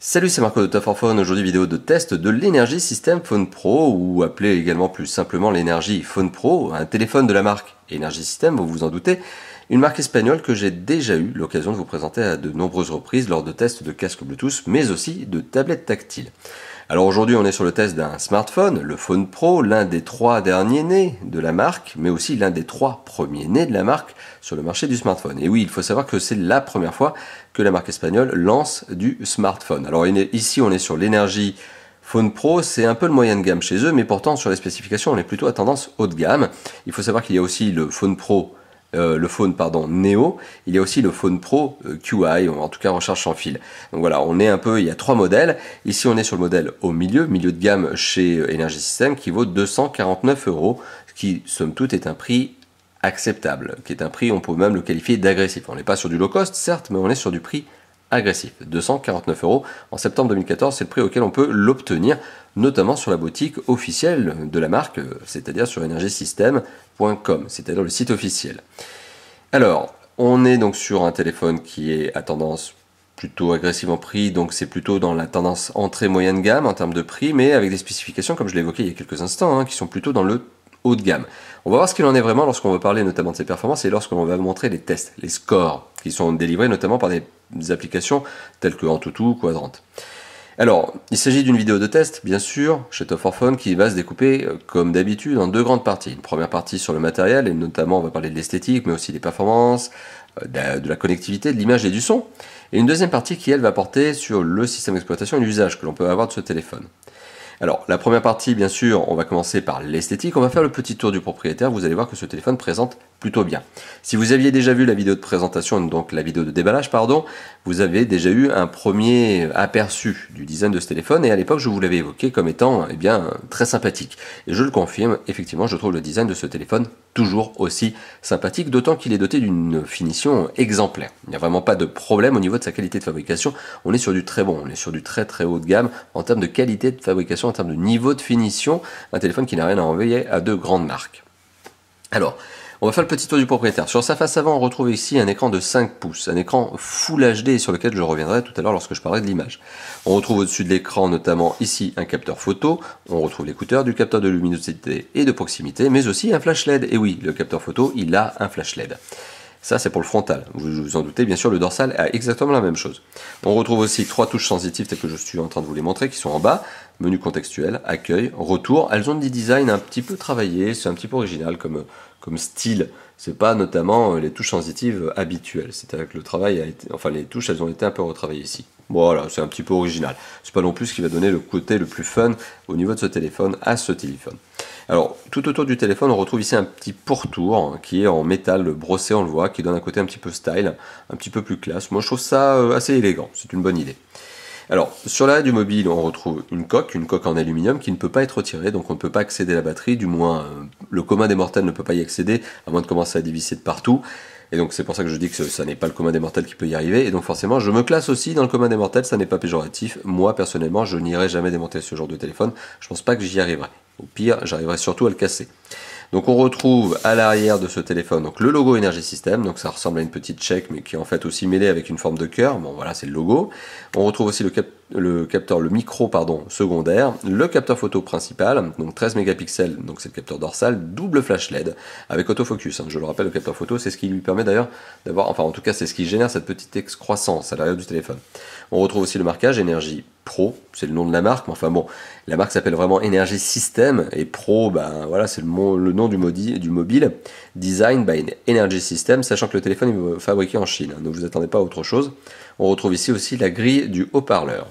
Salut, c'est Marco de Top for Phone. Aujourd'hui, vidéo de test de l'Energy System Phone Pro, ou appelé également plus simplement l'Energy Phone Pro, un téléphone de la marque Energy System, vous vous en doutez, une marque espagnole que j'ai déjà eu l'occasion de vous présenter à de nombreuses reprises lors de tests de casques Bluetooth, mais aussi de tablettes tactiles. Alors aujourd'hui, on est sur le test d'un smartphone, le Phone Pro, l'un des 3 derniers nés de la marque, mais aussi l'un des 3 premiers nés de la marque sur le marché du smartphone. Et oui, il faut savoir que c'est la première fois que la marque espagnole lance du smartphone. Alors ici, on est sur l'Energy Phone Pro, c'est un peu le moyen de gamme chez eux, mais pourtant sur les spécifications, on est plutôt à tendance haut de gamme. Il faut savoir qu'il y a aussi le Phone Pro Neo, il y a aussi le Phone Pro QI, en tout cas recharge sans fil. Donc voilà, on est un peu, il y a 3 modèles. Ici, on est sur le modèle au milieu de gamme chez Energy System qui vaut 249 €, ce qui, somme toute, est un prix acceptable, qui est un prix, on peut même le qualifier d'agressif. On n'est pas sur du low cost, certes, mais on est sur du prix agressif. 249 € en septembre 2014, c'est le prix auquel on peut l'obtenir, notamment sur la boutique officielle de la marque, c'est-à-dire sur energysystem.com, c'est-à-dire le site officiel. Alors, on est donc sur un téléphone qui est à tendance plutôt agressive en prix, donc c'est plutôt dans la tendance entrée moyenne gamme en termes de prix, mais avec des spécifications, comme je l'ai évoqué il y a quelques instants, qui sont plutôt dans le haut de gamme. On va voir ce qu'il en est vraiment lorsqu'on va parler notamment de ses performances et lorsqu'on va vous montrer les tests, les scores qui sont délivrés notamment par des applications telles que Antutu ou Quadrant. Alors, il s'agit d'une vidéo de test, bien sûr, chez Top for Phone, qui va se découper, comme d'habitude, en 2 grandes parties. Une première partie sur le matériel, et notamment on va parler de l'esthétique, mais aussi des performances, de la connectivité, de l'image et du son. Et une deuxième partie qui, elle, va porter sur le système d'exploitation et l'usage que l'on peut avoir de ce téléphone. Alors, la première partie, bien sûr, on va commencer par l'esthétique. On va faire le petit tour du propriétaire. Vous allez voir que ce téléphone présente plutôt bien. Si vous aviez déjà vu la vidéo de présentation, donc la vidéo de déballage, pardon, vous avez déjà eu un premier aperçu du design de ce téléphone. Et à l'époque, je vous l'avais évoqué comme étant, très sympathique. Et je le confirme, effectivement, je trouve le design de ce téléphone toujours aussi sympathique, d'autant qu'il est doté d'une finition exemplaire. Il n'y a vraiment pas de problème au niveau de sa qualité de fabrication. On est sur du très bon, on est sur du très très haut de gamme en termes de qualité de fabrication, en termes de niveau de finition, un téléphone qui n'a rien à envier à de grandes marques. Alors, on va faire le petit tour du propriétaire. Sur sa face avant, on retrouve ici un écran de 5 pouces, un écran Full HD sur lequel je reviendrai tout à l'heure lorsque je parlerai de l'image. On retrouve au-dessus de l'écran notamment ici un capteur photo, on retrouve l'écouteur, du capteur de luminosité et de proximité, mais aussi un flash LED. Et oui, le capteur photo, il a un flash LED. Ça, c'est pour le frontal. Vous vous en doutez, bien sûr, le dorsal a exactement la même chose. On retrouve aussi 3 touches sensitives telles que je suis en train de vous les montrer, qui sont en bas. Menu contextuel, accueil, retour. Elles ont des designs un petit peu travaillés, c'est un petit peu original comme style. C'est pas notamment les touches sensitives habituelles. C'est-à-dire que le travail a été, les touches, elles ont été un peu retravaillées ici. Voilà, c'est un petit peu original. C'est pas non plus ce qui va donner le côté le plus fun au niveau de ce téléphone à ce téléphone. Alors, tout autour du téléphone, on retrouve ici un petit pourtour qui est en métal brossé, on le voit, qui donne un côté un petit peu style, un petit peu plus classe. Moi, je trouve ça assez élégant, c'est une bonne idée. Alors, sur l'arrière du mobile, on retrouve une coque en aluminium qui ne peut pas être retirée, donc on ne peut pas accéder à la batterie, du moins le commun des mortels ne peut pas y accéder, à moins de commencer à dévisser de partout. Et donc c'est pour ça que je dis que ça n'est pas le commun des mortels qui peut y arriver, et donc forcément je me classe aussi dans le commun des mortels, ça n'est pas péjoratif. Moi personnellement, je n'irai jamais démonter ce genre de téléphone, je pense pas que j'y arriverai. Au pire, j'arriverai surtout à le casser. Donc on retrouve à l'arrière de ce téléphone donc le logo Energy System, donc ça ressemble à une petite chèque mais qui est en fait aussi mêlée avec une forme de cœur. Bon voilà, c'est le logo. On retrouve aussi le micro secondaire, le capteur photo principal, donc 13 mégapixels, donc c'est le capteur dorsal, double flash LED avec autofocus. Je le rappelle, le capteur photo, c'est ce qui lui permet d'ailleurs d'avoir, en tout cas c'est ce qui génère cette petite excroissance à l'arrière du téléphone. On retrouve aussi le marquage Energy Pro, c'est le nom de la marque, mais la marque s'appelle vraiment Energy System, et Pro, c'est le nom du mobile, Design by Energy System, sachant que le téléphone est fabriqué en Chine, ne vous attendez pas à autre chose. On retrouve ici aussi la grille du haut-parleur.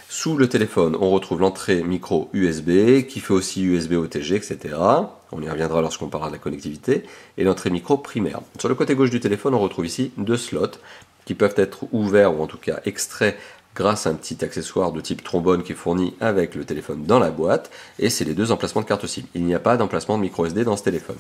Sous le téléphone, on retrouve l'entrée micro USB, qui fait aussi USB OTG, etc. On y reviendra lorsqu'on parlera de la connectivité, et l'entrée micro primaire. Sur le côté gauche du téléphone, on retrouve ici 2 slots, qui peuvent être ouverts, ou en tout cas extraits, grâce à un petit accessoire de type trombone qui est fourni avec le téléphone dans la boîte, et c'est les 2 emplacements de carte SIM. Il n'y a pas d'emplacement de micro SD dans ce téléphone.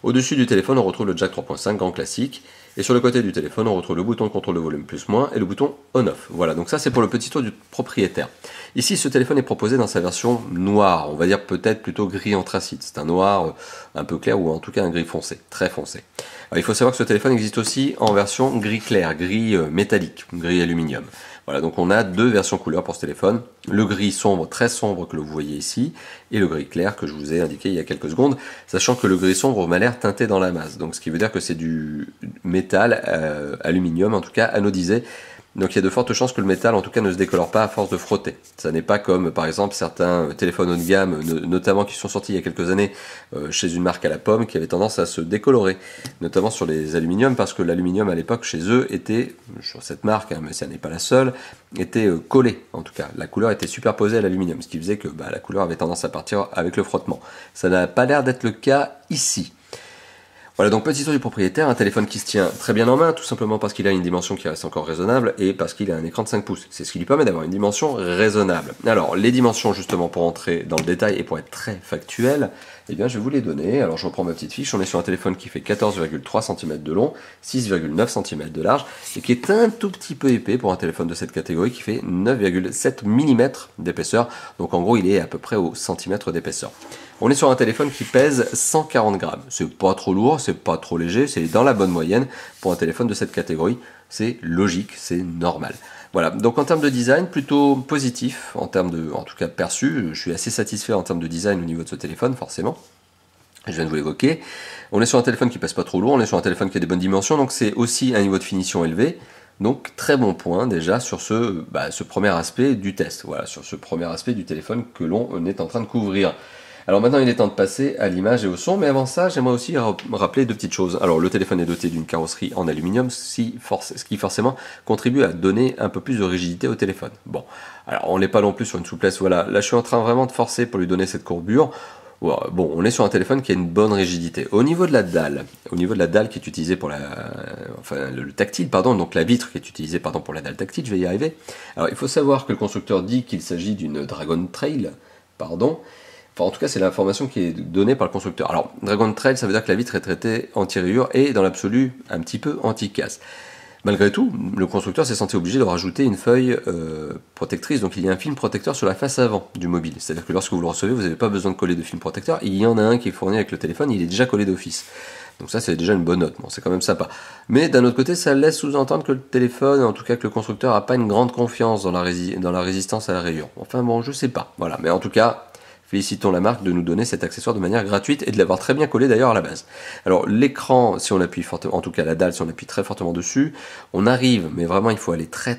Au-dessus du téléphone, on retrouve le jack 3.5 grand classique, et sur le côté du téléphone, on retrouve le bouton de contrôle de volume plus-moins et le bouton on-off. Voilà, donc ça c'est pour le petit tour du propriétaire. Ici, ce téléphone est proposé dans sa version noire, on va dire peut-être plutôt gris anthracite. C'est un noir un peu clair ou en tout cas un gris foncé, très foncé. Alors, il faut savoir que ce téléphone existe aussi en version gris clair, gris métallique, gris aluminium. Voilà, donc on a deux versions couleurs pour ce téléphone, le gris sombre, très sombre que vous voyez ici, et le gris clair que je vous ai indiqué il y a quelques secondes, sachant que le gris sombre m'a l'air teinté dans la masse, donc ce qui veut dire que c'est du métal, aluminium en tout cas, anodisé. Donc il y a de fortes chances que le métal en tout cas ne se décolore pas à force de frotter. Ça n'est pas comme par exemple certains téléphones haut de gamme, notamment qui sont sortis il y a quelques années chez une marque à la pomme, qui avait tendance à se décolorer, notamment sur les aluminiums, parce que l'aluminium à l'époque chez eux était, sur cette marque, hein, mais ça n'est pas la seule, était collé en tout cas. La couleur était superposée à l'aluminium, ce qui faisait que la couleur avait tendance à partir avec le frottement. Ça n'a pas l'air d'être le cas ici. Voilà, donc petit tour du propriétaire, un téléphone qui se tient très bien en main, tout simplement parce qu'il a une dimension qui reste encore raisonnable et parce qu'il a un écran de 5 pouces. C'est ce qui lui permet d'avoir une dimension raisonnable. Alors, les dimensions, justement, pour entrer dans le détail et pour être très factuel, eh bien, je vais vous les donner. Alors, je reprends ma petite fiche. On est sur un téléphone qui fait 14,3 cm de long, 6,9 cm de large et qui est un tout petit peu épais pour un téléphone de cette catégorie qui fait 9,7 mm d'épaisseur. Donc, en gros, il est à peu près au centimètre d'épaisseur. On est sur un téléphone qui pèse 140 grammes. C'est pas trop lourd, c'est pas trop léger, c'est dans la bonne moyenne pour un téléphone de cette catégorie. C'est logique, c'est normal. Voilà, donc en termes de design, plutôt positif, en termes de, en tout cas perçu, je suis assez satisfait en termes de design au niveau de ce téléphone, forcément. Je viens de vous l'évoquer. On est sur un téléphone qui pèse pas trop lourd, on est sur un téléphone qui a des bonnes dimensions, donc c'est aussi un niveau de finition élevé. Donc très bon point déjà sur ce premier aspect du test, voilà, sur ce premier aspect du téléphone que l'on est en train de couvrir. Alors maintenant il est temps de passer à l'image et au son, mais avant ça j'aimerais aussi rappeler deux petites choses. Alors le téléphone est doté d'une carrosserie en aluminium, ce qui forcément contribue à donner un peu plus de rigidité au téléphone. Bon, alors on n'est pas non plus sur une souplesse, voilà, là je suis en train vraiment de forcer pour lui donner cette courbure. Bon, on est sur un téléphone qui a une bonne rigidité. Au niveau de la dalle qui est utilisée pour le tactile, pardon, donc la vitre qui est utilisée pour la dalle tactile, je vais y arriver. Alors il faut savoir que le constructeur dit qu'il s'agit d'une Dragon Trail, pardon. Enfin, en tout cas, c'est l'information qui est donnée par le constructeur. Alors, Dragon Trail, ça veut dire que la vitre est traitée anti-rayures et, dans l'absolu, un petit peu anti-casse. Malgré tout, le constructeur s'est senti obligé de rajouter une feuille protectrice. Donc, il y a un film protecteur sur la face avant du mobile. C'est-à-dire que lorsque vous le recevez, vous n'avez pas besoin de coller de film protecteur. Il y en a un qui est fourni avec le téléphone, il est déjà collé d'office. Donc ça, c'est déjà une bonne note. Bon, c'est quand même sympa. Mais d'un autre côté, ça laisse sous-entendre que le téléphone, en tout cas que le constructeur, n'a pas une grande confiance dans la résistance à la rayure. Enfin bon, je sais pas. Voilà. Mais en tout cas, félicitons la marque de nous donner cet accessoire de manière gratuite et de l'avoir très bien collé d'ailleurs à la base. Alors l'écran, si on appuie fortement, en tout cas la dalle, si on appuie très fortement dessus, on arrive, mais vraiment il faut aller très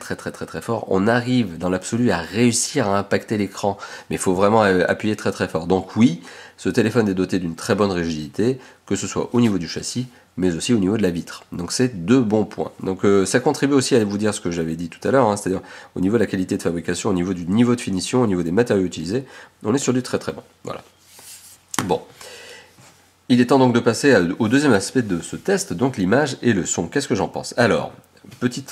fort, on arrive dans l'absolu à réussir à impacter l'écran, mais il faut vraiment appuyer très fort. Donc oui, ce téléphone est doté d'une très bonne rigidité, que ce soit au niveau du châssis, mais aussi au niveau de la vitre. Donc c'est deux bons points. Donc ça contribue aussi à vous dire ce que j'avais dit tout à l'heure, hein, c'est-à-dire au niveau de la qualité de fabrication, au niveau du niveau de finition, au niveau des matériaux utilisés, on est sur du très bon. Voilà. Bon. Il est temps donc de passer au deuxième aspect de ce test, donc l'image et le son. Qu'est-ce que j'en pense? Alors, petit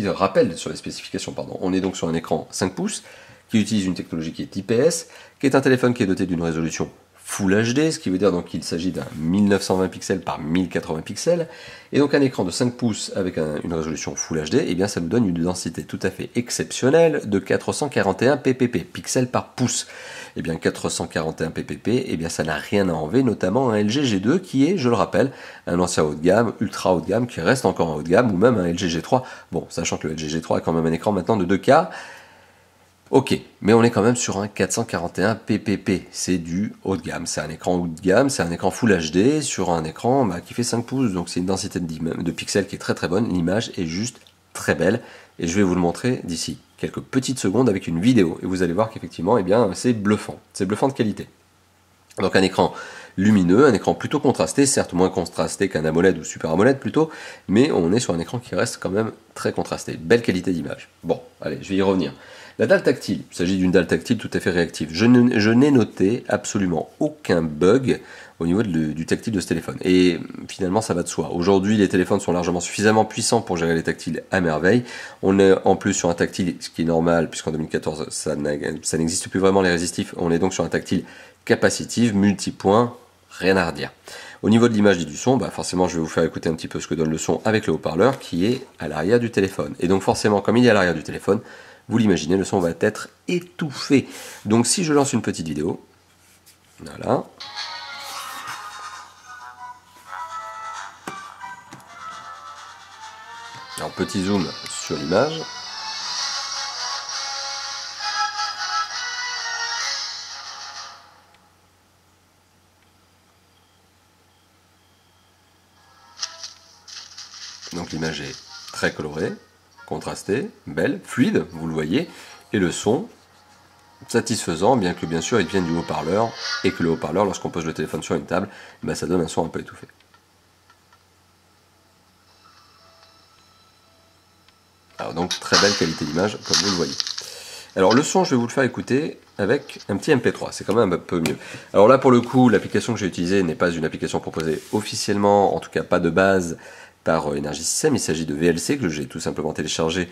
rappel sur les spécifications, pardon. On est donc sur un écran 5 pouces qui utilise une technologie qui est IPS, qui est un téléphone qui est doté d'une résolution Full HD, ce qui veut dire donc qu'il s'agit d'un 1920 pixels par 1080 pixels, et donc un écran de 5 pouces avec une résolution Full HD, et bien ça nous donne une densité tout à fait exceptionnelle de 441 ppp, pixels par pouce. Et bien 441 ppp, et bien ça n'a rien à enlever, notamment un LG G2 qui est, je le rappelle, un ancien haut de gamme, ultra haut de gamme, qui reste encore un haut de gamme, ou même un LG G3, bon, sachant que le LG G3 a quand même un écran maintenant de 2K, ok, mais on est quand même sur un 441 ppp, c'est du haut de gamme, c'est un écran haut de gamme, c'est un écran Full HD sur un écran qui fait 5 pouces, donc c'est une densité de pixels qui est très bonne, l'image est juste très belle, et je vais vous le montrer d'ici quelques petites secondes avec une vidéo, et vous allez voir qu'effectivement, eh bien, c'est bluffant de qualité. Donc un écran lumineux, un écran plutôt contrasté, certes moins contrasté qu'un AMOLED ou Super AMOLED plutôt, mais on est sur un écran qui reste quand même très contrasté, belle qualité d'image. Bon, allez, je vais y revenir. La dalle tactile, il s'agit d'une dalle tactile tout à fait réactive. Je n'ai noté absolument aucun bug au niveau du tactile de ce téléphone. Et finalement, ça va de soi. Aujourd'hui, les téléphones sont largement suffisamment puissants pour gérer les tactiles à merveille. On est en plus sur un tactile, ce qui est normal, puisqu'en 2014, ça n'existe plus vraiment les résistifs. On est donc sur un tactile capacitif, multipoint, rien à redire. Au niveau de l'image et du son, forcément je vais vous faire écouter un petit peu ce que donne le son avec le haut-parleur qui est à l'arrière du téléphone. Et donc forcément, comme il est à l'arrière du téléphone, vous l'imaginez, le son va être étouffé. Donc si je lance une petite vidéo, voilà. Alors petit zoom sur l'image. Donc l'image est très colorée, contrastée, belle, fluide, vous le voyez, et le son satisfaisant, bien que bien sûr il vienne du haut-parleur, et que le haut-parleur, lorsqu'on pose le téléphone sur une table, bah, ça donne un son un peu étouffé. Alors donc très belle qualité d'image, comme vous le voyez. Alors le son, je vais vous le faire écouter avec un petit MP3, c'est quand même un peu mieux. Alors là pour le coup, l'application que j'ai utilisée n'est pas une application proposée officiellement, en tout cas pas de base, par Energy System. Il s'agit de VLC que j'ai tout simplement téléchargé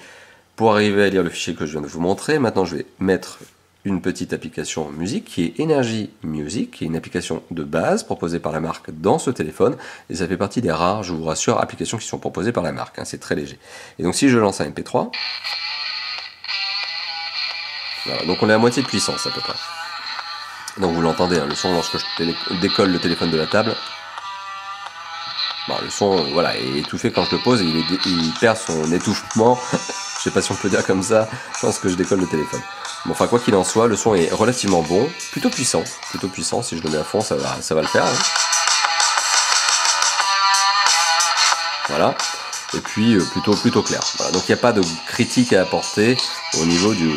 pour arriver à lire le fichier que je viens de vous montrer. Maintenant je vais mettre une petite application musique qui est Energy Music, qui est une application de base proposée par la marque dans ce téléphone, et ça fait partie des rares, je vous rassure, applications qui sont proposées par la marque, hein, c'est très léger. Et donc si je lance un MP3, voilà, donc on est à moitié de puissance à peu près. Donc vous l'entendez, hein, le son lorsque je décolle le téléphone de la table. Bon, le son voilà, est étouffé quand je le pose et il perd son étouffement. Je sais pas si on peut dire comme ça, lorsque je décolle le téléphone. Bon, enfin quoi qu'il en soit, le son est relativement bon, plutôt puissant, si je le mets à fond ça va le faire. Hein. Voilà. Et puis plutôt clair. Voilà. Donc il n'y a pas de critique à apporter au niveau du...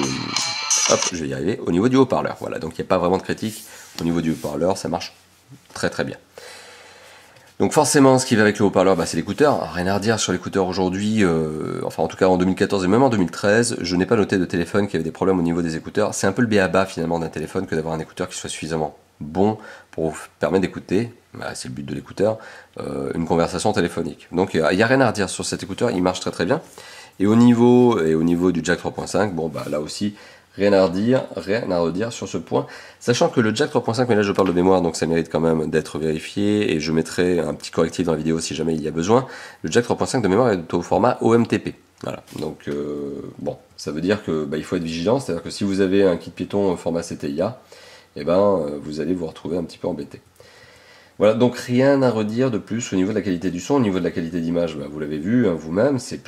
Hop, je vais y arriver, au niveau du haut-parleur. Voilà, donc il n'y a pas vraiment de critique au niveau du haut-parleur, ça marche très très bien. Donc forcément, ce qui va avec le haut-parleur, bah, c'est l'écouteur. Rien à redire sur l'écouteur aujourd'hui, enfin en tout cas en 2014 et même en 2013, je n'ai pas noté de téléphone qui avait des problèmes au niveau des écouteurs. C'est un peu le b.a.-ba finalement d'un téléphone que d'avoir un écouteur qui soit suffisamment bon pour vous permettre d'écouter, bah, c'est le but de l'écouteur, une conversation téléphonique. Donc il n'y a rien à redire sur cet écouteur, il marche très très bien. Et au niveau du jack 3.5, bon bah là aussi, rien à redire sur ce point, sachant que le jack 3.5, mais là je parle de mémoire, donc ça mérite quand même d'être vérifié, et je mettrai un petit correctif dans la vidéo si jamais il y a besoin. Le jack 3.5 de mémoire est au format OMTP. Voilà, donc bon, ça veut dire que bah, il faut être vigilant, c'est-à-dire que si vous avez un kit Python format CTIA, eh ben, vous allez vous retrouver un petit peu embêté. Voilà, donc rien à redire de plus au niveau de la qualité du son, au niveau de la qualité d'image, bah, vous l'avez vu hein, vous-même, c'est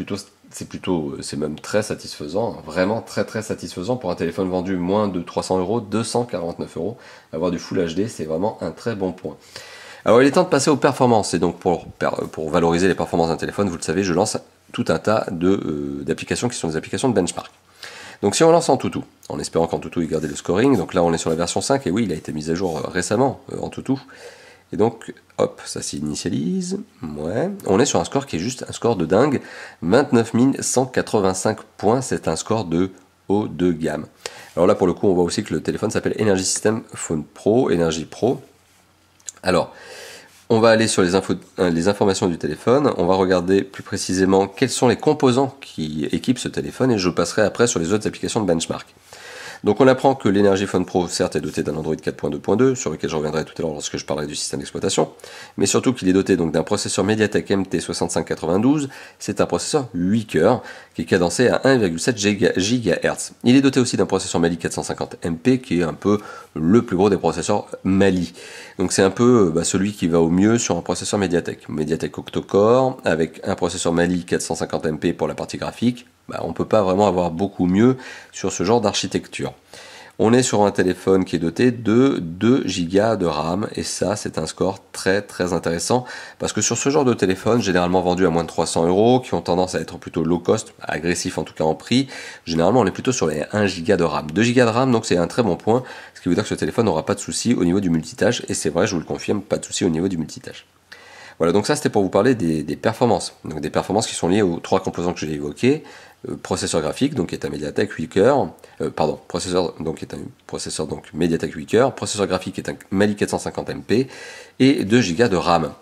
même très satisfaisant, hein, vraiment très très satisfaisant pour un téléphone vendu moins de 300 €, 249 €. Avoir du Full HD, c'est vraiment un très bon point. Alors il est temps de passer aux performances, et donc pour valoriser les performances d'un téléphone, vous le savez, je lance tout un tas d'applications qui sont des applications de benchmark. Donc si on lance Antutu, en espérant qu'Antutu ait gardé le scoring, donc là on est sur la version 5, et oui, il a été mis à jour récemment, Antutu. Et donc, hop, ça s'initialise. Ouais. On est sur un score qui est juste un score de dingue. 29 185 points, c'est un score de haut de gamme. Alors là, pour le coup, on voit aussi que le téléphone s'appelle Energy System Phone Pro, Energy Pro. Alors, on va aller sur les informations du téléphone. On va regarder plus précisément quels sont les composants qui équipent ce téléphone, et je passerai après sur les autres applications de benchmark. Donc on apprend que l'Energy Phone Pro, certes, est doté d'un Android 4.2.2, sur lequel je reviendrai tout à l'heure lorsque je parlerai du système d'exploitation, mais surtout qu'il est doté donc d'un processeur MediaTek MT6592, c'est un processeur 8 cœurs, qui est cadencé à 1,7 GHz. Il est doté aussi d'un processeur Mali 450MP, qui est un peu le plus gros des processeurs Mali. Donc c'est un peu celui qui va au mieux sur un processeur MediaTek. MediaTek octa-core, avec un processeur Mali 450MP pour la partie graphique, on ne peut pas vraiment avoir beaucoup mieux sur ce genre d'architecture. On est sur un téléphone qui est doté de 2 Go de RAM, et ça c'est un score très très intéressant, parce que sur ce genre de téléphone, généralement vendu à moins de 300 €, qui ont tendance à être plutôt low cost, agressif en tout cas en prix, généralement on est plutôt sur les 1 Go de RAM. 2 Go de RAM, donc c'est un très bon point, ce qui veut dire que ce téléphone n'aura pas de souci au niveau du multitâche, et c'est vrai, je vous le confirme, pas de souci au niveau du multitâche. Voilà, donc ça c'était pour vous parler des performances. Donc des performances qui sont liées aux 3 composants que j'ai évoqués. Processeur graphique, donc qui est un MediaTek 8 cœurs, processeur donc qui est un processeur donc MediaTek 8 cœurs, processeur graphique qui est un Mali 450MP, et 2 Go de RAM.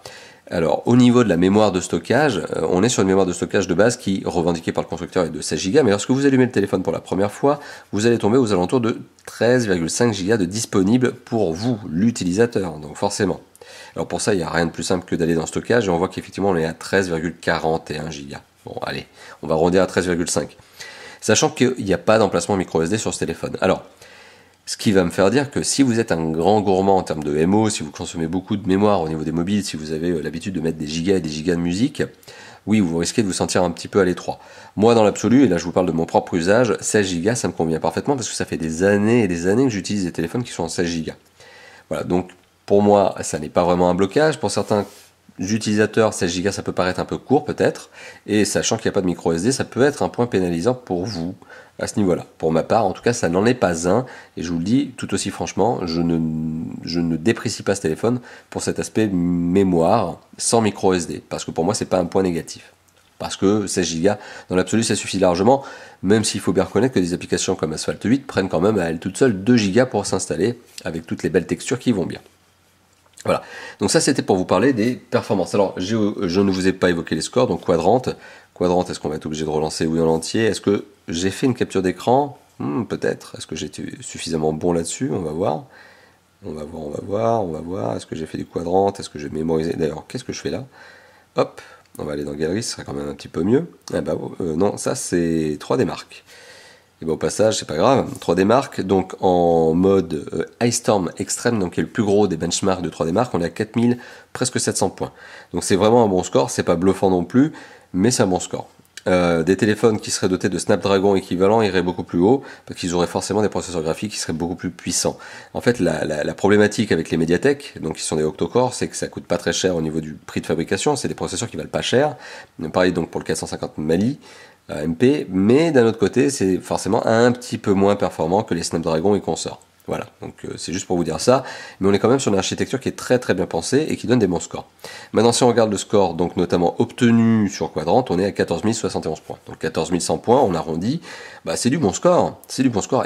Alors au niveau de la mémoire de stockage, on est sur une mémoire de stockage de base qui, revendiquée par le constructeur, est de 16 Go, mais lorsque vous allumez le téléphone pour la première fois, vous allez tomber aux alentours de 13,5 Go de disponible pour vous, l'utilisateur, donc forcément. Alors pour ça, il n'y a rien de plus simple que d'aller dans stockage, et on voit qu'effectivement on est à 13,41 Go. Bon, allez, on va arrondir à 13,5. Sachant qu'il n'y a pas d'emplacement micro SD sur ce téléphone. Alors, ce qui va me faire dire que si vous êtes un grand gourmand en termes de MO, si vous consommez beaucoup de mémoire au niveau des mobiles, si vous avez l'habitude de mettre des gigas et des gigas de musique, oui, vous risquez de vous sentir un petit peu à l'étroit. Moi, dans l'absolu, et là je vous parle de mon propre usage, 16 Go, ça me convient parfaitement parce que ça fait des années et des années que j'utilise des téléphones qui sont en 16 Go. Voilà, donc pour moi, ça n'est pas vraiment un blocage. Pour certains utilisateurs, 16 Go, ça peut paraître un peu court peut-être, et sachant qu'il n'y a pas de micro SD, ça peut être un point pénalisant pour vous à ce niveau-là. Pour ma part, en tout cas, ça n'en est pas un, et je vous le dis tout aussi franchement, je ne déprécie pas ce téléphone pour cet aspect mémoire sans micro SD, parce que pour moi, c'est pas un point négatif. Parce que 16 Go, dans l'absolu, ça suffit largement, même s'il faut bien reconnaître que des applications comme Asphalt 8 prennent quand même à elles toutes seules 2 Go pour s'installer, avec toutes les belles textures qui vont bien. Voilà, donc ça c'était pour vous parler des performances. Alors je ne vous ai pas évoqué les scores, donc quadrante, est-ce qu'on va être obligé de relancer oui en entier? Est-ce que j'ai fait une capture d'écran? Peut-être, est-ce que j'ai été suffisamment bon là-dessus? On va voir. On va voir, est-ce que j'ai fait du quadrante? Est-ce que j'ai mémorisé? D'ailleurs, qu'est-ce que je fais là? Hop, on va aller dans Galerie, ce sera quand même un petit peu mieux. Ah bah non, ça c'est 3D Mark. Et bon, au passage, c'est pas grave. 3D Mark, donc en mode Ice Storm Extreme, donc qui est le plus gros des benchmarks de 3D Mark, on est à 4000, presque 700 points. Donc c'est vraiment un bon score, c'est pas bluffant non plus, mais c'est un bon score. Des téléphones qui seraient dotés de Snapdragon équivalent iraient beaucoup plus haut, parce qu'ils auraient forcément des processeurs graphiques qui seraient beaucoup plus puissants. En fait, la problématique avec les Mediatek, donc qui sont des octo-core, c'est que ça coûte pas très cher au niveau du prix de fabrication, c'est des processeurs qui valent pas cher. Pareil donc pour le 450 Mali, MP, mais d'un autre côté, c'est forcément un petit peu moins performant que les Snapdragon et consorts. Voilà, donc c'est juste pour vous dire ça, mais on est quand même sur une architecture qui est très très bien pensée et qui donne des bons scores. Maintenant, si on regarde le score, donc notamment obtenu sur Quadrant, on est à 14 071 points. Donc 14 100 points, on arrondit, c'est du bon score,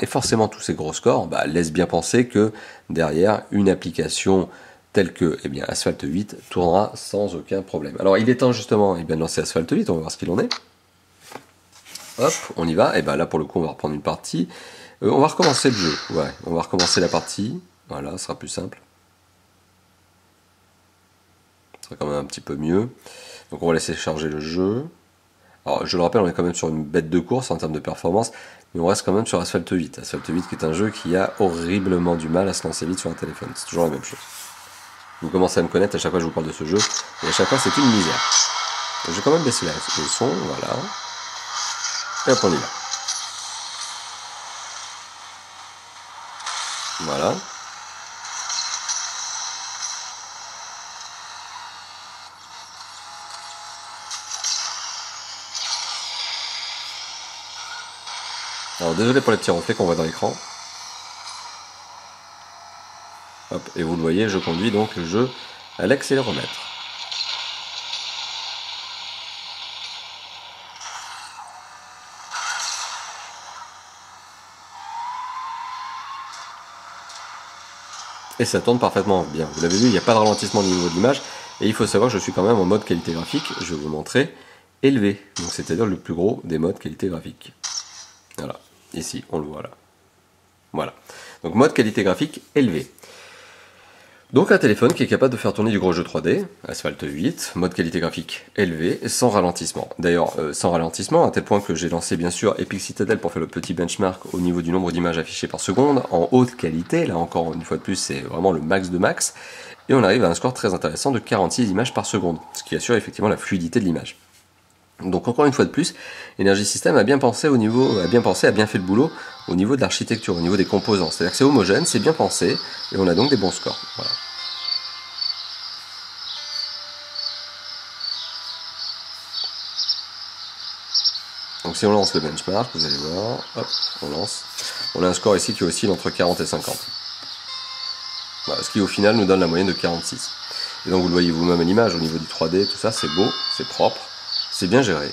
et forcément tous ces gros scores laissent bien penser que derrière, une application telle que Asphalt 8 tournera sans aucun problème. Alors il est temps justement de lancer Asphalt 8, on va voir ce qu'il en est. Hop, on y va, et là pour le coup on va reprendre une partie. On va recommencer le jeu, on va recommencer la partie, voilà, ce sera plus simple. Ce sera quand même un petit peu mieux. Donc on va laisser charger le jeu. Alors je le rappelle, on est quand même sur une bête de course en termes de performance, mais on reste quand même sur Asphalt 8. Asphalt 8 qui est un jeu qui a horriblement du mal à se lancer vite sur un téléphone, c'est toujours la même chose. Vous commencez à me connaître, à chaque fois je vous parle de ce jeu, et à chaque fois c'est une misère. Donc, je vais quand même baisser le son, voilà. Et hop, on y va. Voilà. Alors désolé pour les petits reflets qu'on voit dans l'écran. Hop, et vous le voyez, je conduis donc le jeu à l'accéléromètre. Et ça tourne parfaitement bien. Vous l'avez vu, il n'y a pas de ralentissement au niveau de l'image. Et il faut savoir que je suis quand même en mode qualité graphique, je vais vous montrer, élevé. Donc c'est-à-dire le plus gros des modes qualité graphique. Voilà, ici, on le voit là. Voilà. Donc mode qualité graphique élevé. Donc un téléphone qui est capable de faire tourner du gros jeu 3D, Asphalt 8, mode qualité graphique élevé, sans ralentissement. D'ailleurs, sans ralentissement, à tel point que j'ai lancé bien sûr Epic Citadel pour faire le petit benchmark au niveau du nombre d'images affichées par seconde, en haute qualité, là encore une fois de plus c'est vraiment le max de max, et on arrive à un score très intéressant de 46 images par seconde, ce qui assure effectivement la fluidité de l'image. Donc encore une fois de plus, Energy System a bien pensé a bien fait le boulot au niveau de l'architecture, au niveau des composants. C'est-à-dire que c'est homogène, c'est bien pensé, et on a donc des bons scores. Voilà. Donc si on lance le benchmark, vous allez voir, hop, on lance. On a un score ici qui oscille entre 40 et 50. Voilà, ce qui au final nous donne la moyenne de 46. Et donc vous le voyez vous-même à l'image, au niveau du 3D, tout ça, c'est beau, c'est propre, c'est bien géré.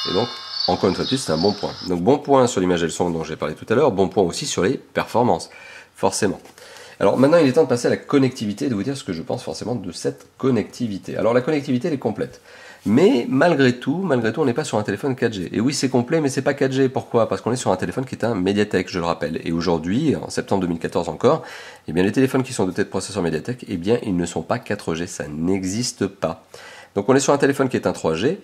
Et donc, encore une fois de plus, c'est un bon point. Donc bon point sur l'image et le son dont j'ai parlé tout à l'heure, bon point aussi sur les performances, forcément. Alors maintenant, il est temps de passer à la connectivité et de vous dire ce que je pense forcément de cette connectivité. Alors la connectivité, elle est complète. Mais malgré tout, on n'est pas sur un téléphone 4G. Et oui, c'est complet, mais c'est pas 4G. Pourquoi? Parce qu'on est sur un téléphone qui est un Mediatek, je le rappelle. Et aujourd'hui, en septembre 2014 encore, eh bien les téléphones qui sont dotés de processeurs Mediatek, eh bien ils ne sont pas 4G, ça n'existe pas. Donc on est sur un téléphone qui est un 3G,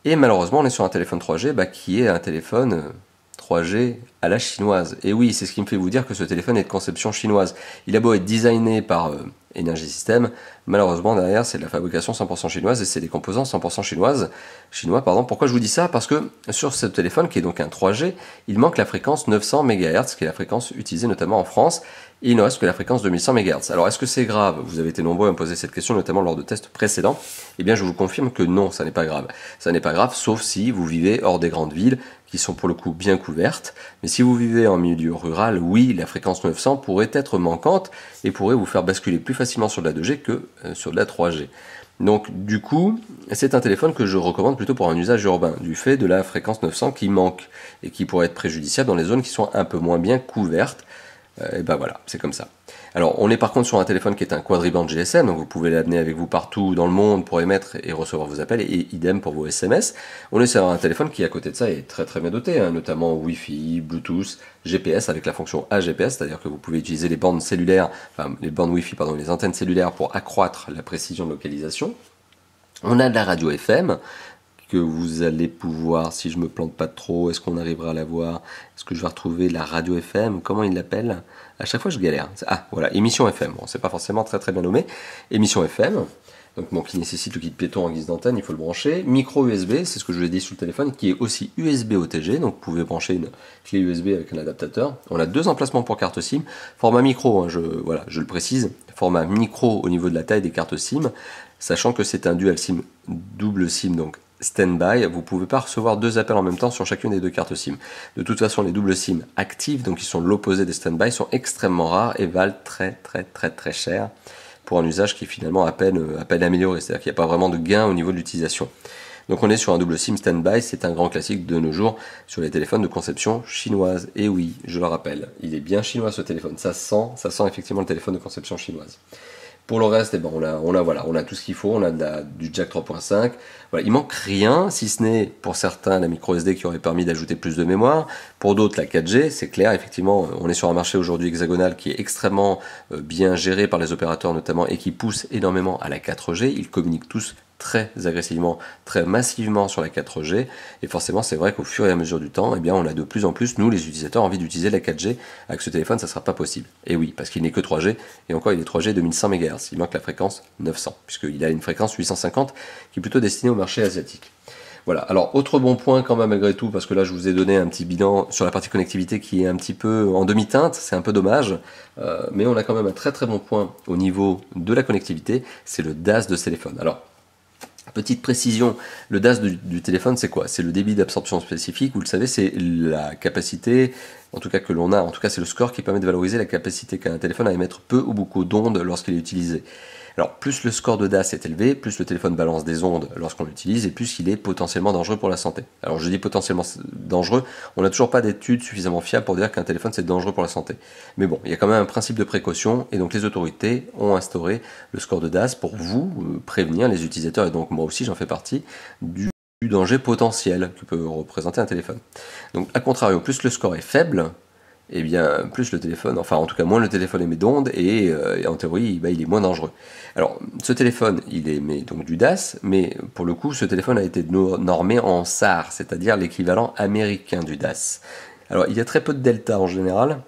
et malheureusement on est sur un téléphone 3G qui est un téléphone 3G à la chinoise. Et oui, c'est ce qui me fait vous dire que ce téléphone est de conception chinoise. Il a beau être designé par Energy System, malheureusement derrière c'est de la fabrication 100% chinoise et c'est des composants 100% chinois. Pourquoi je vous dis ça? Parce que sur ce téléphone qui est donc un 3G, il manque la fréquence 900 MHz qui est la fréquence utilisée notamment en France et il ne reste que la fréquence 2100 MHz. Alors est-ce que c'est grave? Vous avez été nombreux à me poser cette question notamment lors de tests précédents. Eh bien je vous confirme que non, ça n'est pas grave. Ça n'est pas grave sauf si vous vivez hors des grandes villes qui sont pour le coup bien couvertes. Mais si vous vivez en milieu rural, oui, la fréquence 900 pourrait être manquante et pourrait vous faire basculer plus facilement sur de la 2G que sur de la 3G. Donc du coup, c'est un téléphone que je recommande plutôt pour un usage urbain, du fait de la fréquence 900 qui manque et qui pourrait être préjudiciable dans les zones qui sont un peu moins bien couvertes. Et ben voilà, c'est comme ça. Alors, on est par contre sur un téléphone qui est un quadriband GSM, donc vous pouvez l'amener avec vous partout dans le monde pour émettre et recevoir vos appels, et idem pour vos SMS. On est sur un téléphone qui, à côté de ça, est très très bien doté, notamment Wi-Fi, Bluetooth, GPS avec la fonction AGPS, c'est-à-dire que vous pouvez utiliser les bandes cellulaires, enfin les bandes Wi-Fi, pardon, les antennes cellulaires pour accroître la précision de localisation. On a de la radio FM, que vous allez pouvoir, si je me plante pas trop, est-ce qu'on arrivera à la voir? Est-ce que je vais retrouver la radio FM? Comment il l'appelle? À chaque fois je galère. Ah voilà, émission FM. Bon, c'est pas forcément très très bien nommé. Émission FM. Donc bon, qui nécessite le kit piéton en guise d'antenne, il faut le brancher. Micro USB, c'est ce que je vous ai dit sur le téléphone, qui est aussi USB OTG, donc vous pouvez brancher une clé USB avec un adaptateur. On a deux emplacements pour carte SIM. Format micro, je le précise, format micro au niveau de la taille des cartes SIM, sachant que c'est un dual SIM, double SIM, donc stand-by, vous ne pouvez pas recevoir deux appels en même temps sur chacune des deux cartes SIM. De toute façon, les doubles SIM actifs, donc qui sont l'opposé des stand-by, sont extrêmement rares et valent très cher pour un usage qui est finalement à peine amélioré, c'est-à-dire qu'il n'y a pas vraiment de gain au niveau de l'utilisation. Donc on est sur un double SIM stand-by, c'est un grand classique de nos jours sur les téléphones de conception chinoise. Et oui, je le rappelle, il est bien chinois ce téléphone, ça sent effectivement le téléphone de conception chinoise. Pour le reste, on a tout ce qu'il faut, on a du jack 3.5. Voilà, il manque rien, si ce n'est pour certains la micro SD qui aurait permis d'ajouter plus de mémoire. Pour d'autres, la 4G, c'est clair, effectivement, on est sur un marché aujourd'hui hexagonal qui est extrêmement bien géré par les opérateurs notamment et qui pousse énormément à la 4G. Ils communiquent tous très agressivement, très massivement sur la 4G, et forcément c'est vrai qu'au fur et à mesure du temps, on a de plus en plus, nous les utilisateurs, envie d'utiliser la 4G. Avec ce téléphone, ça ne sera pas possible. Et oui, parce qu'il n'est que 3G, et encore il est 3G 2100 MHz, il manque la fréquence 900, puisqu'il a une fréquence 850 qui est plutôt destinée au marché asiatique. Voilà, alors autre bon point quand même malgré tout, parce que là je vous ai donné un petit bilan sur la partie connectivité qui est un petit peu en demi-teinte, c'est un peu dommage, mais on a quand même un très bon point au niveau de la connectivité, c'est le DAS de ce téléphone. Alors, petite précision, le DAS du téléphone, c'est quoi? C'est le débit d'absorption spécifique, vous le savez, c'est la capacité, en tout cas que l'on a, en tout cas c'est le score qui permet de valoriser la capacité qu'a un téléphone à émettre peu ou beaucoup d'ondes lorsqu'il est utilisé. Alors plus le score de DAS est élevé, plus le téléphone balance des ondes lorsqu'on l'utilise et plus il est potentiellement dangereux pour la santé. Alors je dis potentiellement dangereux, on n'a toujours pas d'études suffisamment fiables pour dire qu'un téléphone c'est dangereux pour la santé. Mais bon, il y a quand même un principe de précaution et donc les autorités ont instauré le score de DAS pour vous prévenir les utilisateurs, et donc moi aussi j'en fais partie, du danger potentiel que peut représenter un téléphone. Donc à contrario, plus le score est faible, et bien plus le téléphone, enfin en tout cas moins le téléphone émet d'ondes et en théorie il est moins dangereux. Alors ce téléphone il émet donc du DAS, mais pour le coup ce téléphone a été normé en SAR, c'est-à-dire l'équivalent américain du DAS. Alors il y a très peu de delta en général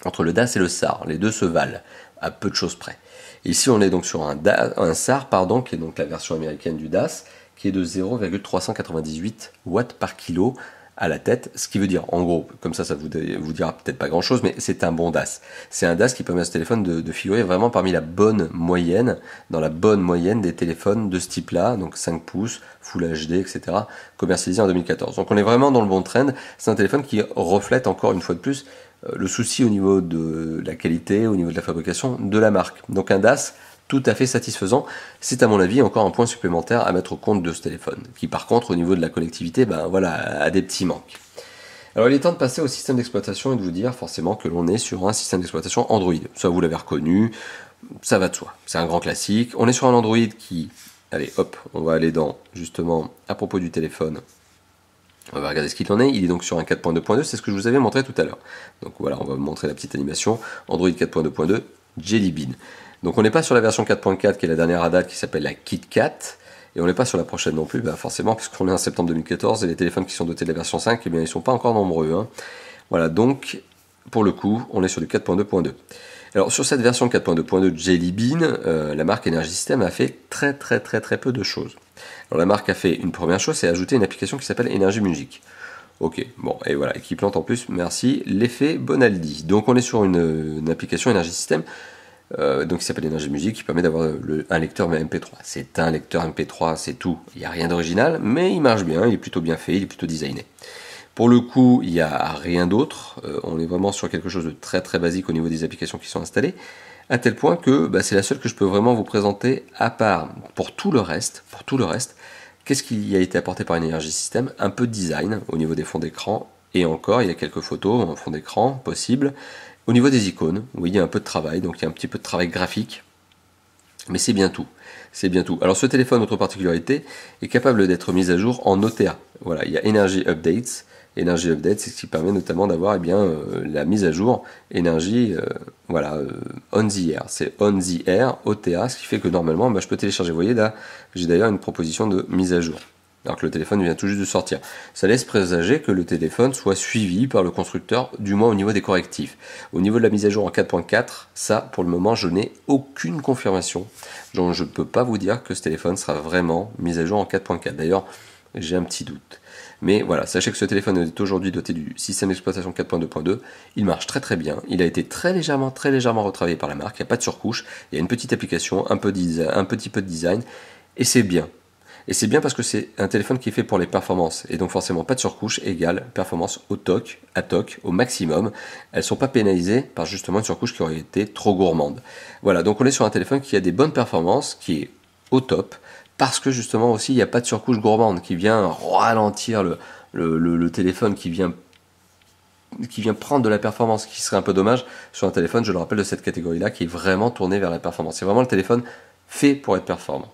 entre le DAS et le SAR, les deux se valent à peu de choses près. Et ici on est donc sur un SAR qui est donc la version américaine du DAS, qui est de 0,398 watts par kilo à la tête, ce qui veut dire, en gros, comme ça vous dira peut-être pas grand chose, mais c'est un bon DAS. C'est un DAS qui permet à ce téléphone de figurer vraiment parmi la bonne moyenne, dans la bonne moyenne des téléphones de ce type-là, donc 5 pouces, Full HD, etc., commercialisés en 2014. Donc on est vraiment dans le bon trend, c'est un téléphone qui reflète encore une fois de plus le souci au niveau de la qualité, au niveau de la fabrication de la marque. Donc un DAS tout à fait satisfaisant. C'est à mon avis encore un point supplémentaire à mettre au compte de ce téléphone, qui par contre au niveau de la connectivité, a des petits manques. Alors il est temps de passer au système d'exploitation et de vous dire forcément que l'on est sur un système d'exploitation Android. Ça vous l'avez reconnu, ça va de soi, c'est un grand classique. On est sur un Android qui, allez hop, on va aller dans justement à propos du téléphone. On va regarder ce qu'il en est, il est donc sur un 4.2.2, c'est ce que je vous avais montré tout à l'heure. Donc voilà, on va vous montrer la petite animation, Android 4.2.2, Jelly Bean. Donc on n'est pas sur la version 4.4 qui est la dernière à date qui s'appelle la KitKat, et on n'est pas sur la prochaine non plus, forcément puisqu'on est en septembre 2014 et les téléphones qui sont dotés de la version 5, ils ne sont pas encore nombreux. Voilà, donc pour le coup on est sur du 4.2.2. Alors sur cette version 4.2.2 de Jelly Bean, la marque Energy System a fait très peu de choses. Alors la marque a fait une première chose, c'est ajouter une application qui s'appelle Energy Music. Ok, bon, et voilà, et qui plante en plus, merci, l'effet Bonaldi. Donc on est sur une application Energy System, donc qui s'appelle Energy Music, qui permet d'avoir un lecteur MP3. C'est un lecteur MP3, c'est tout, il n'y a rien d'original, mais il marche bien, il est plutôt bien fait, il est plutôt designé. Pour le coup, il n'y a rien d'autre, on est vraiment sur quelque chose de très basique au niveau des applications qui sont installées, à tel point que c'est la seule que je peux vraiment vous présenter, à part pour tout le reste, qu'est-ce qui a été apporté par Energy System? Un peu de design au niveau des fonds d'écran, et encore, il y a quelques photos en fond d'écran possibles. Au niveau des icônes, oui, il y a un peu de travail, donc il y a un petit peu de travail graphique, mais c'est bien tout. C'est bien tout. Alors ce téléphone, autre particularité, est capable d'être mis à jour en OTA. Voilà, il y a Energy Updates. Energy Update, c'est ce qui permet notamment d'avoir la mise à jour Energy on the air. C'est on the air, OTA, ce qui fait que normalement je peux télécharger. Vous voyez là, j'ai d'ailleurs une proposition de mise à jour. Alors que le téléphone vient tout juste de sortir. Ça laisse présager que le téléphone soit suivi par le constructeur, du moins au niveau des correctifs. Au niveau de la mise à jour en 4.4, ça pour le moment je n'ai aucune confirmation. Donc je ne peux pas vous dire que ce téléphone sera vraiment mis à jour en 4.4. D'ailleurs, j'ai un petit doute. Mais voilà, sachez que ce téléphone est aujourd'hui doté du système d'exploitation 4.2.2. Il marche très bien. Il a été très légèrement retravaillé par la marque. Il n'y a pas de surcouche. Il y a une petite application, un petit peu de design. Et c'est bien. Et c'est bien parce que c'est un téléphone qui est fait pour les performances. Et donc forcément, pas de surcouche égale performance au toc, au maximum. Elles ne sont pas pénalisées par justement une surcouche qui aurait été trop gourmande. Voilà, donc on est sur un téléphone qui a des bonnes performances, qui est au top. Parce que justement aussi, il n'y a pas de surcouche gourmande qui vient ralentir le téléphone, qui vient prendre de la performance, qui serait un peu dommage sur un téléphone, je le rappelle, de cette catégorie-là, qui est vraiment tourné vers la performance. C'est vraiment le téléphone fait pour être performant.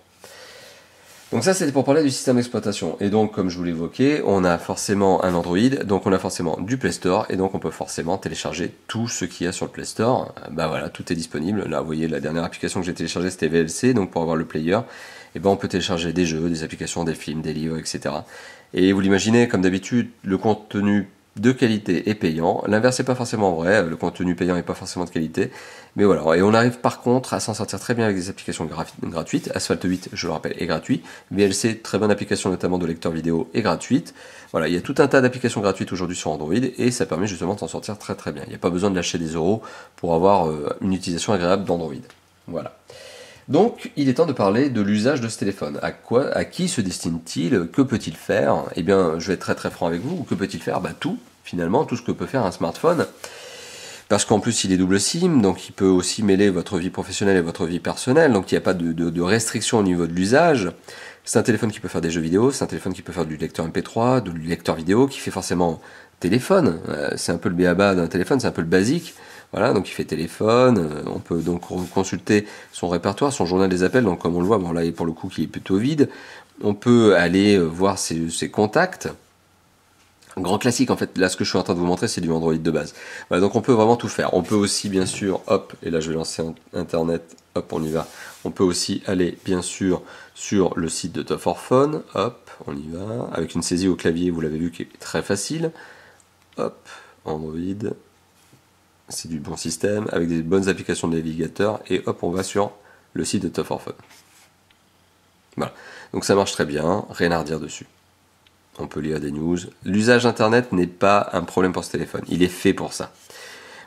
Donc ça, c'était pour parler du système d'exploitation. Et donc, comme je vous l'évoquais, on a forcément un Android, donc on a forcément du Play Store, et donc on peut forcément télécharger tout ce qu'il y a sur le Play Store. Voilà, tout est disponible. Là, vous voyez, la dernière application que j'ai téléchargée, c'était VLC, donc pour avoir le player. Et on peut télécharger des jeux, des applications, des films, des livres, etc. Et vous l'imaginez, comme d'habitude, le contenu de qualité est payant. L'inverse n'est pas forcément vrai, le contenu payant n'est pas forcément de qualité. Mais voilà, et on arrive par contre à s'en sortir très bien avec des applications gratuites. Asphalt 8, je le rappelle, est gratuit. VLC, très bonne application notamment de lecteur vidéo, est gratuite. Voilà, il y a tout un tas d'applications gratuites aujourd'hui sur Android et ça permet justement de s'en sortir très bien. Il n'y a pas besoin de lâcher des euros pour avoir une utilisation agréable d'Android. Voilà. Donc, il est temps de parler de l'usage de ce téléphone. À qui se destine-t-il? Que peut-il faire? Eh bien, je vais être très franc avec vous. Que peut-il faire? Tout, finalement, tout ce que peut faire un smartphone. Parce qu'en plus, il est double SIM, donc il peut aussi mêler votre vie professionnelle et votre vie personnelle. Donc, il n'y a pas de restriction au niveau de l'usage. C'est un téléphone qui peut faire des jeux vidéo, c'est un téléphone qui peut faire du lecteur MP3, du lecteur vidéo, qui fait forcément téléphone. C'est un peu le b.a.-ba d'un téléphone, c'est un peu le basique. Voilà, donc il fait téléphone, on peut donc consulter son répertoire, son journal des appels, donc comme on le voit, là pour le coup qui est plutôt vide, on peut aller voir ses contacts. Grand classique en fait, là ce que je suis en train de vous montrer c'est du Android de base. Voilà, donc on peut vraiment tout faire. On peut aussi bien sûr, hop, et là je vais lancer internet, hop on y va. On peut aussi aller bien sûr sur le site de Top for Phone, hop, on y va, avec une saisie au clavier, vous l'avez vu qui est très facile. Hop, Android. C'est du bon système, avec des bonnes applications de navigateur, et hop, on va sur le site de Top for Phone. Voilà, donc ça marche très bien, rien à redire dessus. On peut lire des news. L'usage internet n'est pas un problème pour ce téléphone, il est fait pour ça.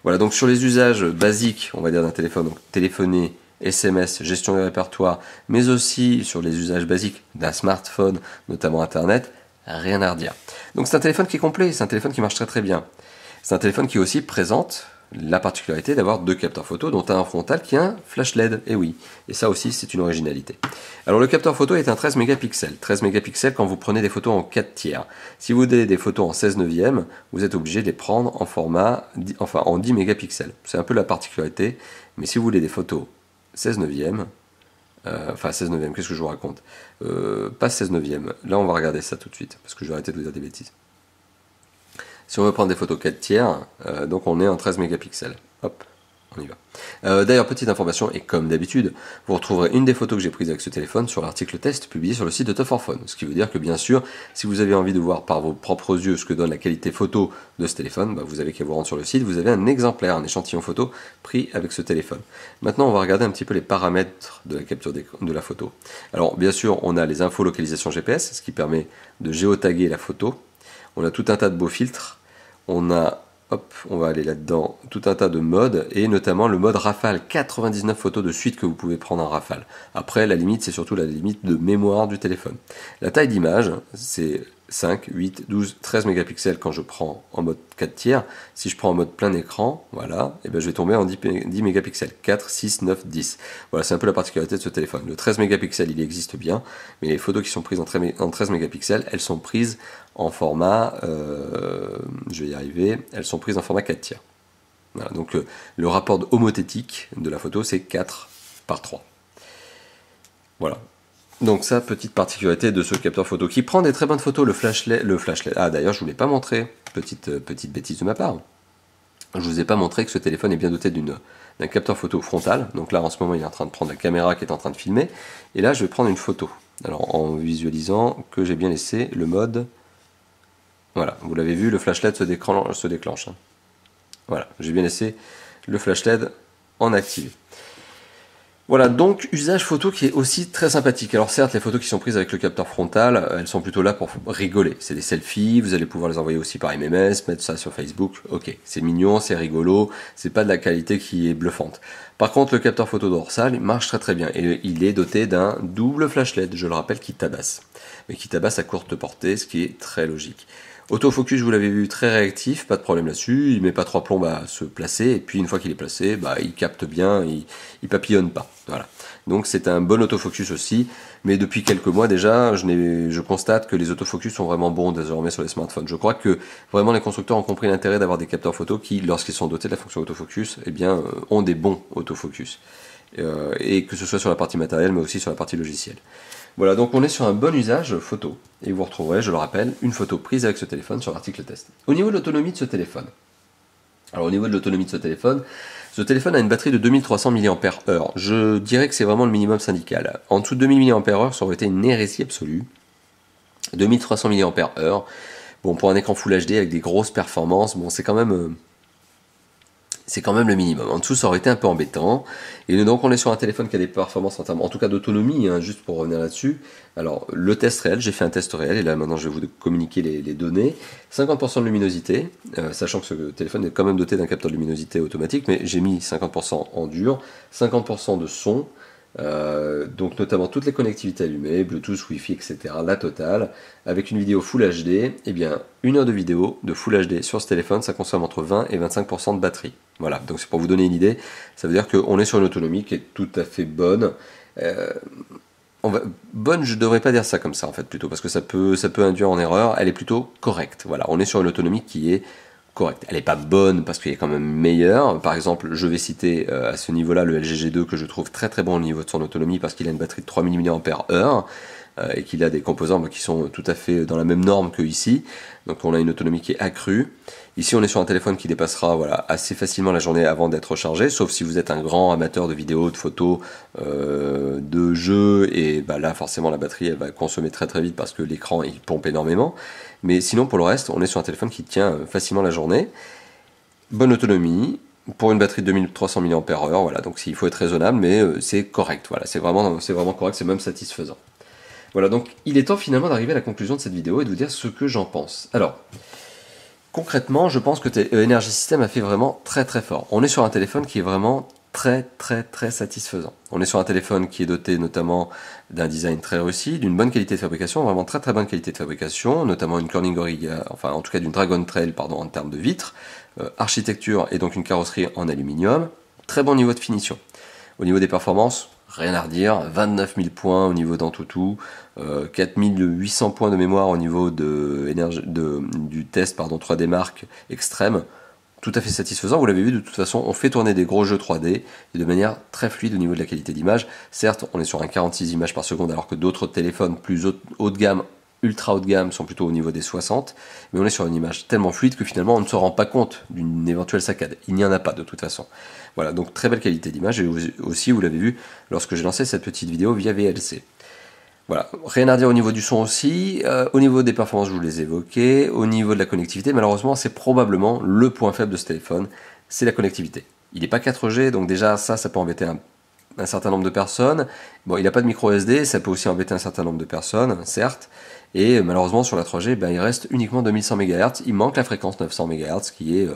Voilà, donc sur les usages basiques, on va dire d'un téléphone, donc téléphoner, SMS, gestion du répertoire, mais aussi sur les usages basiques d'un smartphone, notamment internet, rien à redire. Donc c'est un téléphone qui est complet, c'est un téléphone qui marche très bien. C'est un téléphone qui aussi présente la particularité d'avoir deux capteurs photo, dont un frontal qui a un flash LED, et oui, et ça aussi c'est une originalité. Alors le capteur photo est un 13 mégapixels, 13 mégapixels quand vous prenez des photos en 4 tiers. Si vous avez des photos en 16 neuvième, vous êtes obligé de les prendre en format, en 10 mégapixels. C'est un peu la particularité, mais si vous voulez des photos 16 neuvième, 16 neuvième, qu'est-ce que je vous raconte, pas 16 neuvième, là on va regarder ça tout de suite, parce que je vais arrêter de vous dire des bêtises. Si on veut prendre des photos 4 tiers, donc on est en 13 mégapixels. Hop. on y va. D'ailleurs, petite information, et comme d'habitude, vous retrouverez une des photos que j'ai prises avec ce téléphone sur l'article test publié sur le site de Tough for Phone. Ce qui veut dire que bien sûr, si vous avez envie de voir par vos propres yeux ce que donne la qualité photo de ce téléphone, bah, vous avez qu'à vous rendre sur le site, vous avez un exemplaire, un échantillon photo pris avec ce téléphone. Maintenant, on va regarder un petit peu les paramètres de la capture de la photo. Alors, bien sûr, on a les infos localisation GPS, ce qui permet de géotaguer la photo. On a tout un tas de beaux filtres. On a hop, on va aller là-dedans, tout un tas de modes, et notamment le mode rafale, 99 photos de suite que vous pouvez prendre en rafale. Après, la limite, c'est surtout la limite de mémoire du téléphone. La taille d'image, c'est 5, 8, 12, 13 mégapixels quand je prends en mode 4 tiers. Si je prends en mode plein écran, voilà, et ben je vais tomber en 10 mégapixels, 4, 6, 9, 10. Voilà, c'est un peu la particularité de ce téléphone. Le 13 mégapixels, il existe bien, mais les photos qui sont prises en 13 mégapixels, elles sont prises en format, je vais y arriver, elles sont prises en format 4 tiers. Voilà, donc le rapport homothétique de la photo, c'est 4 par 3. Voilà. Donc ça, petite particularité de ce capteur photo qui prend des très bonnes photos, le flashlight. Ah d'ailleurs, je ne vous l'ai pas montré, petite bêtise de ma part. Je ne vous ai pas montré que ce téléphone est bien doté d'un capteur photo frontal. Donc là, en ce moment, il est en train de prendre la caméra qui est en train de filmer. Et là, je vais prendre une photo. Alors en visualisant que j'ai bien laissé le mode... Voilà, vous l'avez vu, le flash LED se déclenche. Hein. Voilà, j'ai bien laissé le flash LED en activé. Voilà, donc usage photo qui est aussi très sympathique. Alors certes, les photos qui sont prises avec le capteur frontal, elles sont plutôt là pour rigoler. C'est des selfies, vous allez pouvoir les envoyer aussi par MMS, mettre ça sur Facebook. Ok, c'est mignon, c'est rigolo, c'est pas de la qualité qui est bluffante. Par contre, le capteur photo dorsal marche très très bien et il est doté d'un double flash LED, je le rappelle, qui tabasse. Mais qui tabasse à courte portée, ce qui est très logique. Autofocus, vous l'avez vu, très réactif, pas de problème là-dessus, il met pas 3 plombes à se placer, et puis une fois qu'il est placé, bah, il capte bien, il papillonne pas. Voilà. Donc c'est un bon autofocus aussi, mais depuis quelques mois déjà, je constate que les autofocus sont vraiment bons désormais sur les smartphones. Je crois que vraiment les constructeurs ont compris l'intérêt d'avoir des capteurs photo qui, lorsqu'ils sont dotés de la fonction autofocus, eh bien, ont des bons autofocus. Et que ce soit sur la partie matérielle, mais aussi sur la partie logicielle. Voilà, donc on est sur un bon usage photo. Et vous retrouverez, je le rappelle, une photo prise avec ce téléphone sur l'article test. Au niveau de l'autonomie de ce téléphone. Alors au niveau de l'autonomie de ce téléphone a une batterie de 2300 mAh. Je dirais que c'est vraiment le minimum syndical. En dessous de 2000 mAh, ça aurait été une hérésie absolue. 2300 mAh. Bon, pour un écran Full HD avec des grosses performances, bon, c'est quand même le minimum. En dessous, ça aurait été un peu embêtant. Et donc, on est sur un téléphone qui a des performances en tout cas d'autonomie, hein, juste pour revenir là-dessus. Alors, le test réel, j'ai fait un test réel, et là, maintenant, je vais vous communiquer les données. 50% de luminosité, sachant que ce téléphone est quand même doté d'un capteur de luminosité automatique, mais j'ai mis 50% en dur, 50% de son, donc notamment toutes les connectivités allumées, Bluetooth, Wi-Fi, etc., la totale, avec une vidéo Full HD, eh bien, 1 heure de vidéo de Full HD sur ce téléphone, ça consomme entre 20 et 25% de batterie. Voilà, donc c'est pour vous donner une idée, ça veut dire qu'on est sur une autonomie qui est tout à fait bonne. Bonne, je ne devrais pas dire ça comme ça en fait, plutôt, parce que ça peut induire en erreur, elle est plutôt correcte. Voilà, on est sur une autonomie qui est correcte. Elle n'est pas bonne parce qu'il est quand même meilleur. Par exemple, je vais citer à ce niveau-là le LG G2 que je trouve très très bon au niveau de son autonomie parce qu'il a une batterie de 3000 mAh et qu'il a des composants qui sont tout à fait dans la même norme que ici. Donc on a une autonomie qui est accrue. Ici on est sur un téléphone qui dépassera assez facilement la journée avant d'être rechargé, sauf si vous êtes un grand amateur de vidéos, de photos, de jeux, et là forcément la batterie elle va consommer très très vite parce que l'écran il pompe énormément. Mais sinon pour le reste on est sur un téléphone qui tient facilement la journée. Bonne autonomie, pour une batterie de 2300 mAh, voilà, donc il faut être raisonnable, mais c'est correct, voilà, c'est vraiment correct, c'est même satisfaisant. Voilà, donc il est temps finalement d'arriver à la conclusion de cette vidéo et de vous dire ce que j'en pense. Alors, concrètement, je pense que Energy System a fait vraiment très très fort. On est sur un téléphone qui est vraiment très très très satisfaisant. On est sur un téléphone qui est doté notamment d'un design très réussi, d'une bonne qualité de fabrication, vraiment très très bonne qualité de fabrication, notamment une Corning Gorilla, enfin en tout cas d'une Dragon Trail, pardon, en termes de vitres, architecture et donc une carrosserie en aluminium, très bon niveau de finition. Au niveau des performances, rien à redire, 29 000 points au niveau d'Antutu, 4800 points de mémoire au niveau du test 3D Mark extrême, tout à fait satisfaisant. Vous l'avez vu, de toute façon, on fait tourner des gros jeux 3D et de manière très fluide au niveau de la qualité d'image. Certes, on est sur un 46 images par seconde alors que d'autres téléphones plus haut de gamme ultra haut de gamme sont plutôt au niveau des 60, mais on est sur une image tellement fluide que finalement on ne se rend pas compte d'une éventuelle saccade. Il n'y en a pas de toute façon. Voilà, donc très belle qualité d'image, et aussi vous l'avez vu lorsque j'ai lancé cette petite vidéo via VLC. Voilà, rien à dire au niveau du son aussi, au niveau des performances je vous les ai évoquées, au niveau de la connectivité, malheureusement c'est probablement le point faible de ce téléphone, c'est la connectivité. Il n'est pas 4G, donc déjà ça peut embêter un certain nombre de personnes. Bon, il n'a pas de micro SD, ça peut aussi embêter un certain nombre de personnes, certes, et malheureusement sur la 3G, il reste uniquement 2100 MHz, il manque la fréquence 900 MHz qui est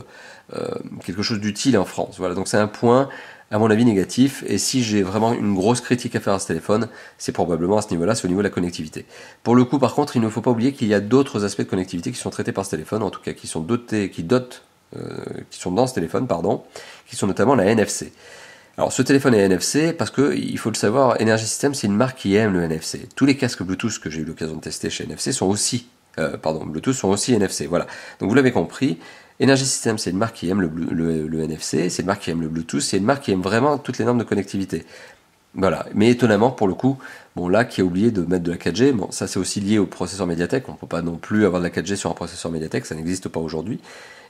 quelque chose d'utile en France. Voilà, donc c'est un point à mon avis négatif, et si j'ai vraiment une grosse critique à faire à ce téléphone, c'est probablement à ce niveau-là, c'est au niveau de la connectivité. Pour le coup, par contre, il ne faut pas oublier qu'il y a d'autres aspects de connectivité qui sont traités par ce téléphone, en tout cas qui sont dans ce téléphone, pardon, qui sont notamment la NFC. Alors ce téléphone est NFC parce que, il faut le savoir, Energy System c'est une marque qui aime le NFC. Tous les casques Bluetooth que j'ai eu l'occasion de tester chez NFC sont aussi, Bluetooth sont aussi NFC, voilà. Donc vous l'avez compris, Energy System c'est une marque qui aime le NFC, c'est une marque qui aime le Bluetooth, c'est une marque qui aime vraiment toutes les normes de connectivité. Voilà, mais étonnamment pour le coup, bon là qui a oublié de mettre de la 4G, bon ça c'est aussi lié au processeur Mediatek, on ne peut pas non plus avoir de la 4G sur un processeur Mediatek, ça n'existe pas aujourd'hui.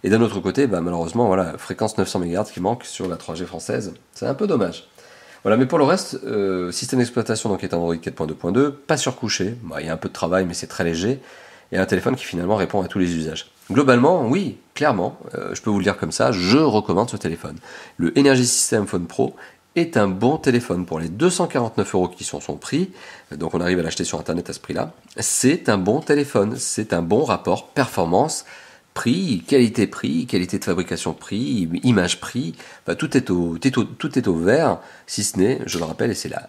Et d'un autre côté, malheureusement, voilà, fréquence 900 MHz qui manque sur la 3G française, c'est un peu dommage. Voilà, mais pour le reste, système d'exploitation donc est Android 4.2.2, pas surcouché, il y a un peu de travail mais c'est très léger, et un téléphone qui finalement répond à tous les usages. Globalement, oui, clairement, je peux vous le dire comme ça, je recommande ce téléphone. Le Energy System Phone Pro est un bon téléphone pour les 249 € qui sont son prix, donc on arrive à l'acheter sur internet à ce prix-là. C'est un bon téléphone, c'est un bon rapport performance, prix, qualité-prix, qualité de fabrication-prix, image-prix, tout est au vert, si ce n'est, je le rappelle, et c'est la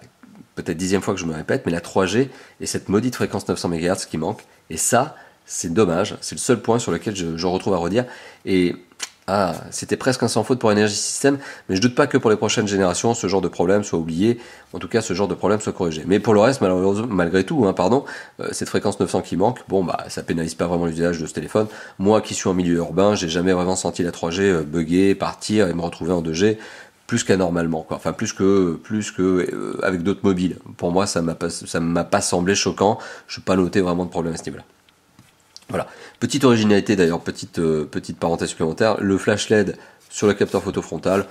peut-être 10e fois que je me répète, mais la 3G et cette maudite fréquence 900 MHz qui manque, et ça, c'est dommage, c'est le seul point sur lequel je retrouve à redire, et c'était presque un sans faute pour Energy System, mais je doute pas que pour les prochaines générations, ce genre de problème soit oublié, en tout cas ce genre de problème soit corrigé. Mais pour le reste, malheureusement, malgré tout, cette fréquence 900 qui manque, ça pénalise pas vraiment l'usage de ce téléphone. Moi qui suis en milieu urbain, j'ai jamais vraiment senti la 3G bugger, partir et me retrouver en 2G, plus qu'anormalement, quoi. Enfin plus que avec d'autres mobiles. Pour moi, ça m'a pas semblé choquant, je n'ai pas noté vraiment de problème à ce niveau-là. Voilà, petite originalité d'ailleurs, petite parenthèse supplémentaire, le flash LED sur le capteur photo frontal,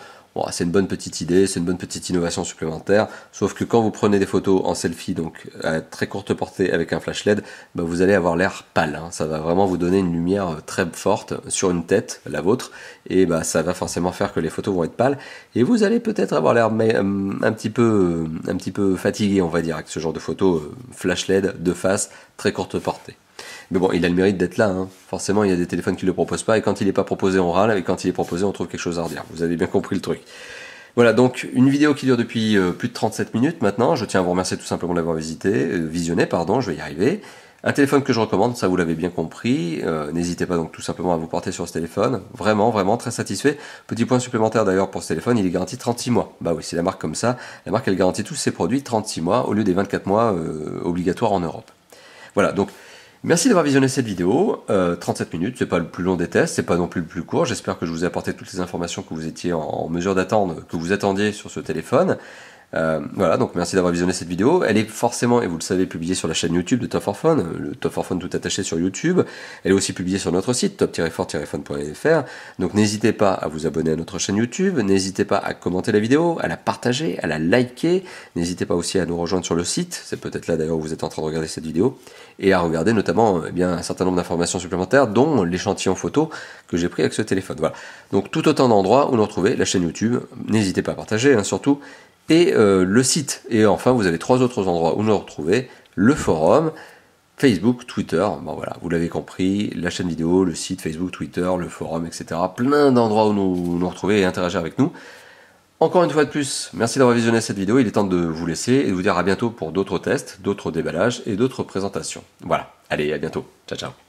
c'est une bonne petite idée, c'est une bonne petite innovation supplémentaire, sauf que quand vous prenez des photos en selfie, donc à très courte portée avec un flash LED, vous allez avoir l'air pâle, ça va vraiment vous donner une lumière très forte sur une tête, la vôtre, et ça va forcément faire que les photos vont être pâles, et vous allez peut-être avoir l'air un petit peu fatigué, on va dire, avec ce genre de photos flash LED de face, très courte portée. Mais bon, il a le mérite d'être là, forcément il y a des téléphones qui ne le proposent pas, et quand il n'est pas proposé on râle, et quand il est proposé on trouve quelque chose à redire, vous avez bien compris le truc. Voilà, donc une vidéo qui dure depuis plus de 37 minutes maintenant, je tiens à vous remercier tout simplement d'avoir visionné, je vais y arriver. Un téléphone que je recommande, ça vous l'avez bien compris, n'hésitez pas donc tout simplement à vous porter sur ce téléphone, vraiment très satisfait. Petit point supplémentaire d'ailleurs pour ce téléphone, il est garanti 36 mois. Bah oui, c'est la marque comme ça, la marque elle garantit tous ses produits 36 mois au lieu des 24 mois obligatoires en Europe. Voilà, donc merci d'avoir visionné cette vidéo, 37 minutes, c'est pas le plus long des tests, c'est pas non plus le plus court, j'espère que je vous ai apporté toutes les informations que vous étiez en mesure d'attendre, que vous attendiez sur ce téléphone. Voilà, donc merci d'avoir visionné cette vidéo. Elle est forcément, et vous le savez, publiée sur la chaîne YouTube de Top4Phone, le Top4Phone tout attaché sur YouTube. Elle est aussi publiée sur notre site, top-4-phone.fr. Donc n'hésitez pas à vous abonner à notre chaîne YouTube, n'hésitez pas à commenter la vidéo, à la partager, à la liker. N'hésitez pas aussi à nous rejoindre sur le site, c'est peut-être là d'ailleurs où vous êtes en train de regarder cette vidéo, et à regarder notamment un certain nombre d'informations supplémentaires, dont l'échantillon photo que j'ai pris avec ce téléphone. Voilà. Donc tout autant d'endroits où nous retrouver la chaîne YouTube. N'hésitez pas à partager, surtout. Et le site. Et enfin, vous avez 3 autres endroits où nous retrouver, le forum, Facebook, Twitter, voilà, vous l'avez compris, la chaîne vidéo, le site, Facebook, Twitter, le forum, etc. Plein d'endroits où nous retrouver et interagir avec nous. Encore une fois de plus, merci d'avoir visionné cette vidéo, il est temps de vous laisser et de vous dire à bientôt pour d'autres tests, d'autres déballages et d'autres présentations. Voilà, allez, à bientôt, ciao ciao.